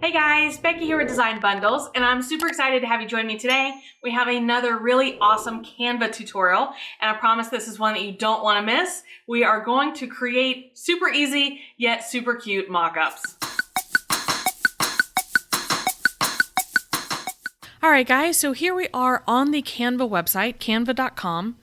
Hey guys, Becky here with Design Bundles, and I'm super excited to have you join me today. We have another really awesome Canva tutorial, and I promise this is one that you don't want to miss. We are going to create super easy yet super cute mock-ups. All right guys, so here we are on the Canva website, canva.com.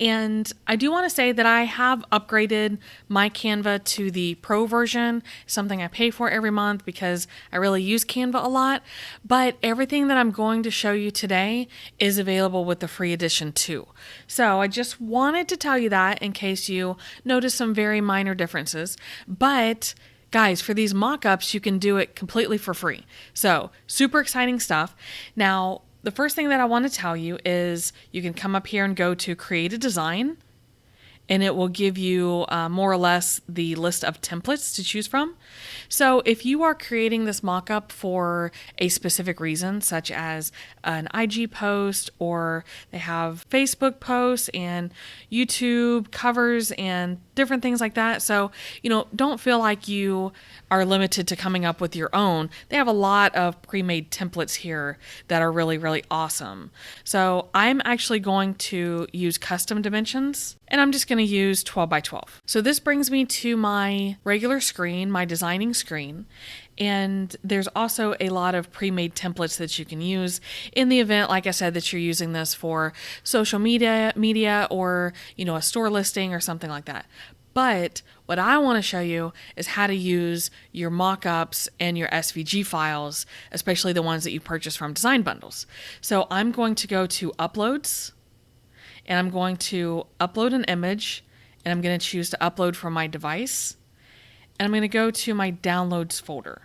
And I do want to say that I have upgraded my Canva to the Pro version, something I pay for every month because I really use Canva a lot. But everything that I'm going to show you today is available with the free edition too. So I just wanted to tell you that in case you notice some very minor differences. But guys, for these mock-ups, you can do it completely for free. So super exciting stuff. Now, the first thing that I want to tell you is you can come up here and go to create a design, and it will give you more or less the list of templates to choose from. So if you are creating this mock-up for a specific reason, such as an IG post, or they have Facebook posts and YouTube covers and different things like that. So, don't feel like you are limited to coming up with your own. They have a lot of pre-made templates here that are really, really awesome. So I'm actually going to use custom dimensions, and I'm just going to use 12 by 12. So this brings me to my regular screen, my designing screen. And there's also a lot of pre-made templates that you can use in the event, like I said, that you're using this for social media or, a store listing or something like that. But what I want to show you is how to use your mock-ups and your SVG files, especially the ones that you purchase from Design Bundles. So I'm going to go to Uploads, and I'm going to upload an image, and I'm going to choose to upload from my device. And I'm going to go to my Downloads folder.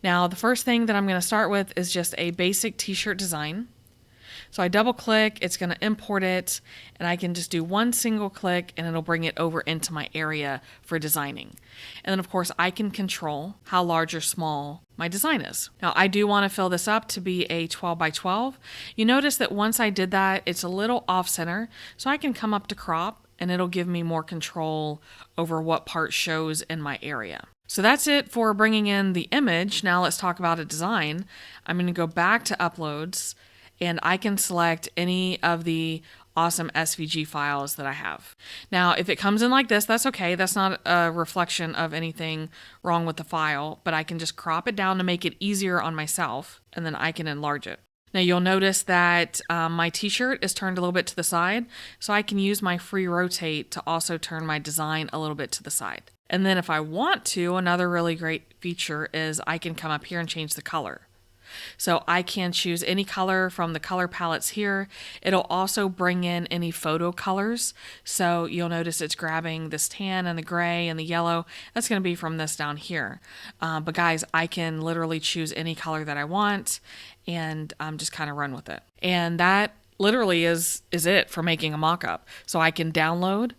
Now, the first thing that I'm going to start with is just a basic t-shirt design. So I double click, it's going to import it, and I can just do one single click and it'll bring it over into my area for designing. And then of course I can control how large or small my design is. Now I do want to fill this up to be a 12 by 12. You notice that once I did that, it's a little off center, so I can come up to crop and it'll give me more control over what part shows in my area. So that's it for bringing in the image. Now let's talk about a design. I'm going to go back to Uploads, and I can select any of the awesome SVG files that I have. Now, if it comes in like this, that's okay. That's not a reflection of anything wrong with the file, but I can just crop it down to make it easier on myself, and then I can enlarge it. Now you'll notice that my t-shirt is turned a little bit to the side, so I can use my free rotate to also turn my design a little bit to the side. And then if I want to, another really great feature is I can come up here and change the color. So I can choose any color from the color palettes here. It'll also bring in any photo colors. So you'll notice it's grabbing this tan and the gray and the yellow. That's going to be from this down here. But guys, I can literally choose any color that I want and just kind of run with it. And that literally is it for making a mock-up. So I can download,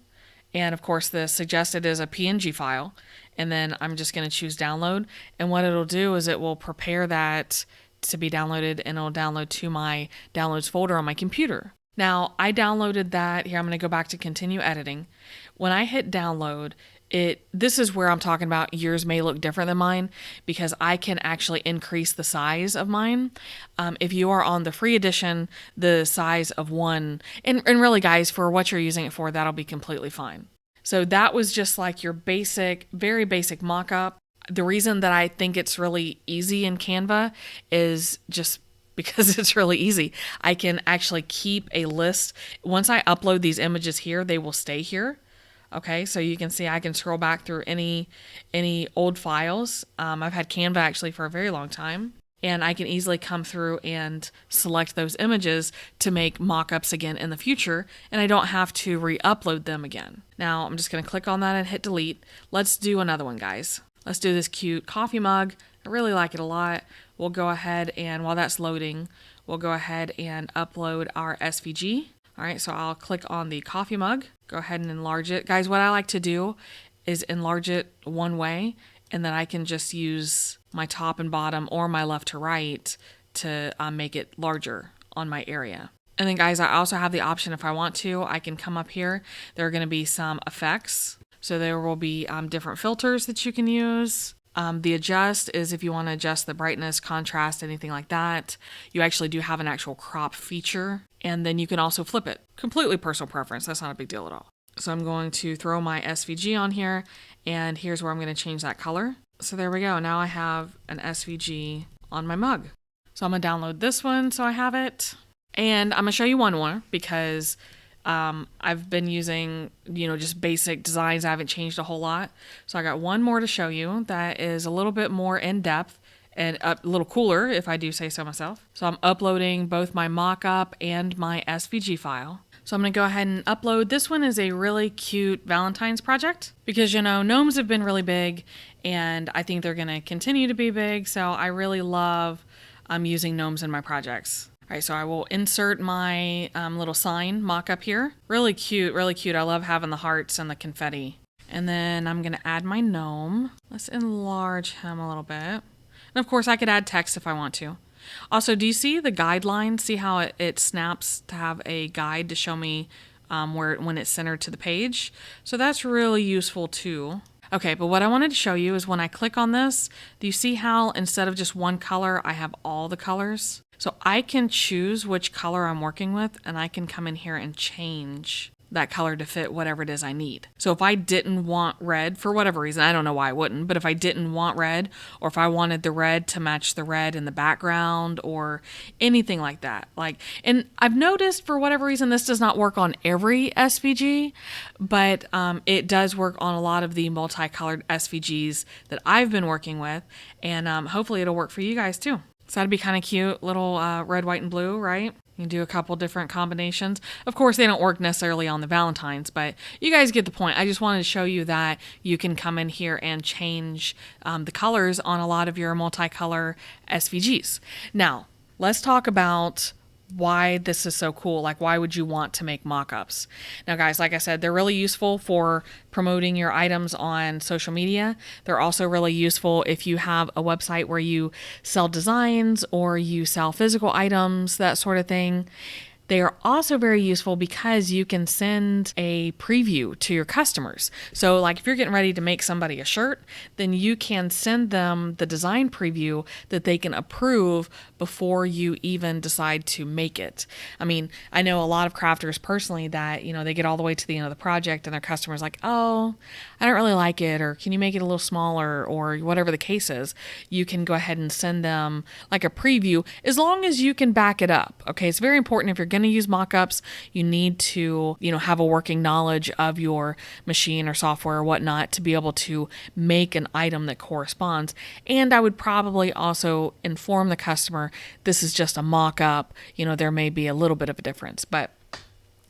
and of course the suggested is a PNG file. And then I'm just going to choose download. And what it'll do is it will prepare that to be downloaded, and it'll download to my downloads folder on my computer. Now I downloaded that. Here I'm going to go back to continue editing. When I hit download, this is where I'm talking about yours may look different than mine, because I can actually increase the size of mine. If you are on the free edition, the size of one, and really guys, for what you're using it for, that'll be completely fine. So that was just like your basic, very basic mock-up. The reason that I think it's really easy in Canva is just because it's really easy. I can actually keep a list. Once I upload these images here, they will stay here. Okay, so you can see I can scroll back through any old files. I've had Canva actually for a very long time. And I can easily come through and select those images to make mock-ups again in the future, and I don't have to re-upload them again. Now I'm just going to click on that and hit delete. Let's do another one, guys. Let's do this cute coffee mug. I really like it a lot. We'll go ahead, and while that's loading, we'll go ahead and upload our SVG. All right, so I'll click on the coffee mug, go ahead and enlarge it. Guys, what I like to do is enlarge it one way, and then I can just use my top and bottom or my left to right to make it larger on my area. And then guys, I also have the option, if I want to, I can come up here. There are going to be some effects. So there will be different filters that you can use. The adjust is if you want to adjust the brightness, contrast, anything like that. You actually do have an actual crop feature, and then you can also flip it. Completely personal preference. That's not a big deal at all. So I'm going to throw my SVG on here, and here's where I'm going to change that color. So there we go. Now I have an SVG on my mug. So I'm going to download this one so I have it. And I'm going to show you one more because I've been using, just basic designs. I haven't changed a whole lot. So I got one more to show you that is a little bit more in depth and a little cooler, if I do say so myself. So I'm uploading both my mockup and my SVG file. So I'm going to go ahead and upload. This one is a really cute Valentine's project because, gnomes have been really big and I think they're going to continue to be big. So I really love using gnomes in my projects. All right, so I will insert my little sign mock-up here. Really cute, really cute. I love having the hearts and the confetti. And then I'm gonna add my gnome. Let's enlarge him a little bit. And of course I could add text if I want to. Also, do you see the guideline? See how it snaps to have a guide to show me when it's centered to the page? So that's really useful too. Okay, but what I wanted to show you is when I click on this, do you see how instead of just one color, I have all the colors? So I can choose which color I'm working with, and I can come in here and change that color to fit whatever it is I need. So if I didn't want red for whatever reason, I don't know why I wouldn't, but if I didn't want red, or if I wanted the red to match the red in the background or anything like that, and I've noticed for whatever reason, this does not work on every SVG, but it does work on a lot of the multicolored SVGs that I've been working with, and hopefully it'll work for you guys too. So that'd be kind of cute, little red, white, and blue, right? You can do a couple different combinations. Of course, they don't work necessarily on the Valentines, but you guys get the point. I just wanted to show you that you can come in here and change the colors on a lot of your multicolor SVGs. Now, let's talk about why this is so cool. Why would you want to make mockups? Now, guys, like I said, they're really useful for promoting your items on social media. They're also really useful if you have a website where you sell designs or you sell physical items, that sort of thing. They are also very useful because you can send a preview to your customers. So if you're getting ready to make somebody a shirt, then you can send them the design preview that they can approve before you even decide to make it. I mean, I know a lot of crafters personally that, they get all the way to the end of the project and their customer's like, oh, I don't really like it, or can you make it a little smaller, or whatever the case is. You can go ahead and send them a preview as long as you can back it up. Okay, it's very important if you're going to use mockups, you need to, have a working knowledge of your machine or software or whatnot to be able to make an item that corresponds. And I would probably also inform the customer this is just a mock-up. There may be a little bit of a difference, but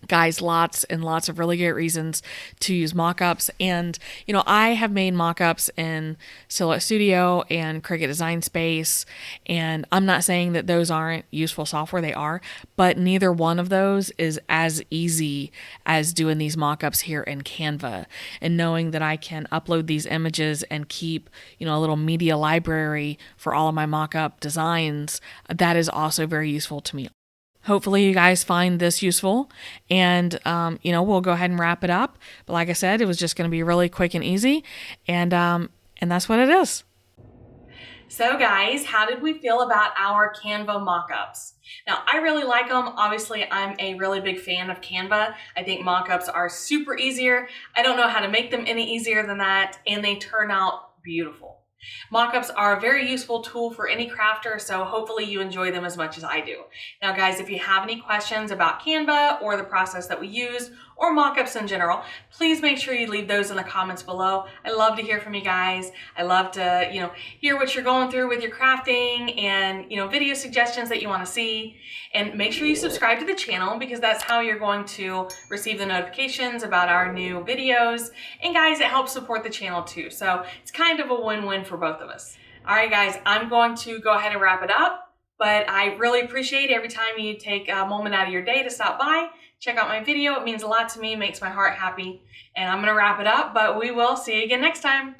guys, lots and lots of really great reasons to use mockups. And, I have made mockups in Silhouette Studio and Cricut Design Space. And I'm not saying that those aren't useful software. They are, but neither one of those is as easy as doing these mockups here in Canva. And knowing that I can upload these images and keep, a little media library for all of my mockup designs, that is also very useful to me. Hopefully you guys find this useful, and we'll go ahead and wrap it up. But like I said, it was just going to be really quick and easy, and that's what it is. So guys, how did we feel about our Canva mockups? Now, I really like them. Obviously, I'm a really big fan of Canva. I think mockups are super easier. I don't know how to make them any easier than that, and they turn out beautiful. Mockups are a very useful tool for any crafter, so hopefully you enjoy them as much as I do. Now guys, if you have any questions about Canva or the process that we use or mockups in general, please make sure you leave those in the comments below. I love to hear from you guys. I love to, hear what you're going through with your crafting and, video suggestions that you want to see. And make sure you subscribe to the channel because that's how you're going to receive the notifications about our new videos. And guys, it helps support the channel too. So it's kind of a win-win for both of us. All right, guys, I'm going to go ahead and wrap it up, but I really appreciate every time you take a moment out of your day to stop by, check out my video. It means a lot to me, makes my heart happy. And I'm going to wrap it up, but we will see you again next time.